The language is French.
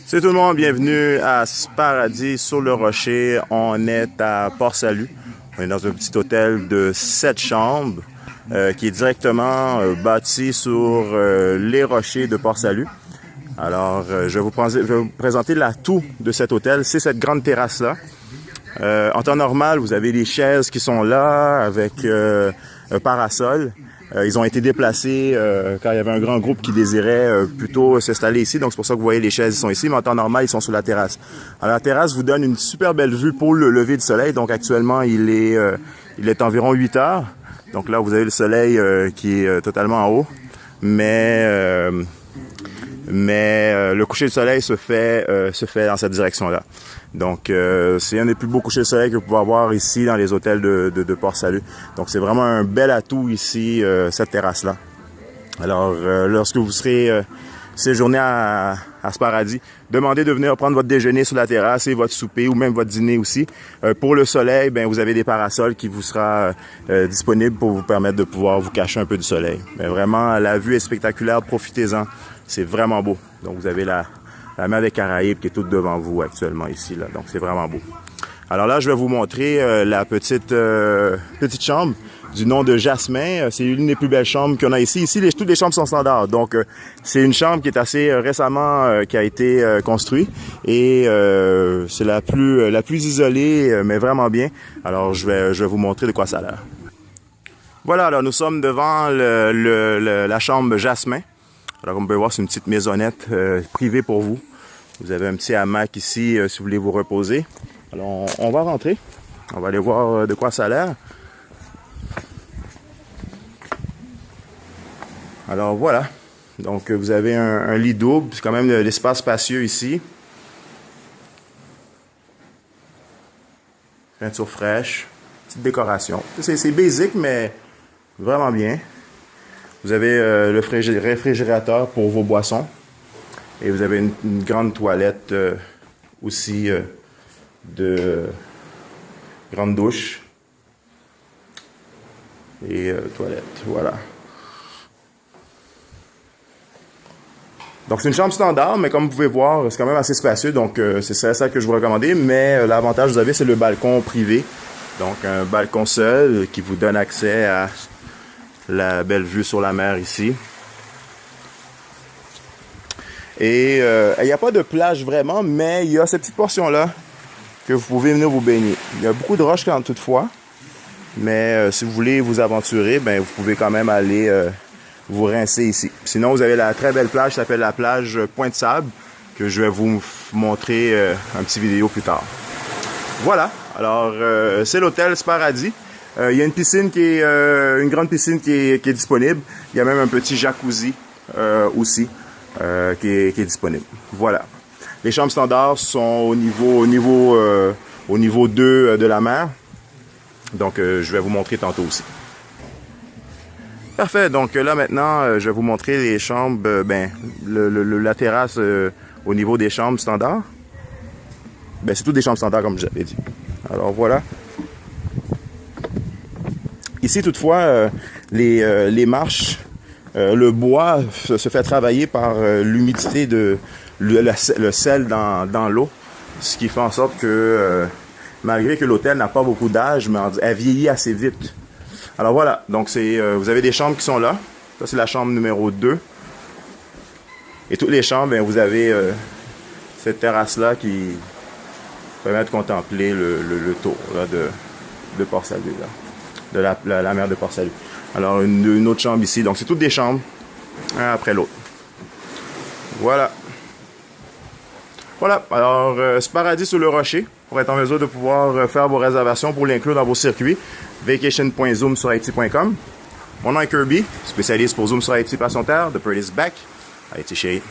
C'est tout le monde, bienvenue à Paradis sur le Rocher. On est à Port-Salut. On est dans un petit hôtel de 7 chambres qui est directement bâti sur les rochers de Port-Salut. Alors, je vais vous présenter l'atout de cet hôtel. C'est cette grande terrasse-là. En temps normal, vous avez les chaises qui sont là avec un parasol. Ils ont été déplacés quand il y avait un grand groupe qui désirait plutôt s'installer ici. Donc, c'est pour ça que vous voyez les chaises sont ici. Mais en temps normal, ils sont sur la terrasse. Alors, la terrasse vous donne une super belle vue pour le lever du soleil. Donc, actuellement, il est environ 8 heures. Donc là, vous avez le soleil qui est totalement en haut. Mais le coucher du soleil se fait dans cette direction-là. Donc, c'est un des plus beaux couchers de soleil que vous pouvez avoir ici dans les hôtels de Port-Salut. Donc, c'est vraiment un bel atout ici, cette terrasse-là. Alors, lorsque vous serez séjourné à ce paradis, demandez de venir prendre votre déjeuner sur la terrasse et votre souper ou même votre dîner aussi. Pour le soleil, ben vous avez des parasols qui vous sera disponibles pour vous permettre de pouvoir vous cacher un peu du soleil. Mais vraiment, la vue est spectaculaire, profitez-en. C'est vraiment beau. Donc, vous avez la mer des Caraïbes qui est toute devant vous actuellement ici, là. Donc, c'est vraiment beau. Alors là, je vais vous montrer la petite chambre du nom de Jasmin. C'est une des plus belles chambres qu'on a ici. Ici, toutes les chambres sont standards. Donc, c'est une chambre qui est assez récemment qui a été construite. Et c'est la plus isolée, mais vraiment bien. Alors, je vais vous montrer de quoi ça a l'air. Voilà, alors nous sommes devant la chambre Jasmin. Alors, comme vous pouvez voir, c'est une petite maisonnette privée pour vous. Vous avez un petit hamac ici si vous voulez vous reposer. Alors, on va rentrer. On va aller voir de quoi ça a l'air. Alors, voilà. Donc, vous avez un lit double. C'est quand même de l'espace spacieux ici. Peinture fraîche. Petite décoration. C'est basique, mais vraiment bien. Vous avez le réfrigérateur pour vos boissons. Et vous avez une grande toilette aussi de grande douche. Et toilette, voilà. Donc c'est une chambre standard, mais comme vous pouvez voir, c'est quand même assez spacieux. Donc c'est ça que je vous recommandais. Mais l'avantage que vous avez, c'est le balcon privé. Donc un balcon seul qui vous donne accès à la belle vue sur la mer ici. Et il n'y a pas de plage vraiment, mais il y a cette petite portion-là que vous pouvez venir vous baigner. Il y a beaucoup de roches quand toutefois, mais si vous voulez vous aventurer, ben vous pouvez quand même aller vous rincer ici. Sinon, vous avez la très belle plage qui s'appelle la plage Pointe-Sable, que je vais vous montrer un petit vidéo plus tard. Voilà, alors c'est l'hôtel Paradis. Il y a une piscine une grande piscine qui est disponible. Il y a même un petit jacuzzi aussi qui est disponible. Voilà. Les chambres standards sont au niveau 2 de la mer. Donc, je vais vous montrer tantôt aussi. Parfait. Donc là maintenant, je vais vous montrer les chambres, la terrasse au niveau des chambres standards. Ben, c'est toutes des chambres standards comme j'avais dit. Alors voilà. Ici, toutefois, les marches, le bois se fait travailler par l'humidité le sel dans l'eau, ce qui fait en sorte que, malgré que l'hôtel n'a pas beaucoup d'âge, mais elle vieillit assez vite. Alors voilà, donc vous avez des chambres qui sont là. Ça, c'est la chambre numéro 2. Et toutes les chambres, bien, vous avez cette terrasse-là qui permet de contempler le tour là, de Port-Salut, de la mer de Port-Salut. Alors, une autre chambre ici. Donc, c'est toutes des chambres, un après l'autre. Voilà. Voilà. Alors, c'est Paradis sur le Rocher pour être en mesure de pouvoir faire vos réservations pour l'inclure dans vos circuits. Vacation.zoom-sur-haiti.com. Mon nom est Kirby, spécialiste pour Zoom sur Haiti Passion Terre, The Bird is back. Haiti Shade.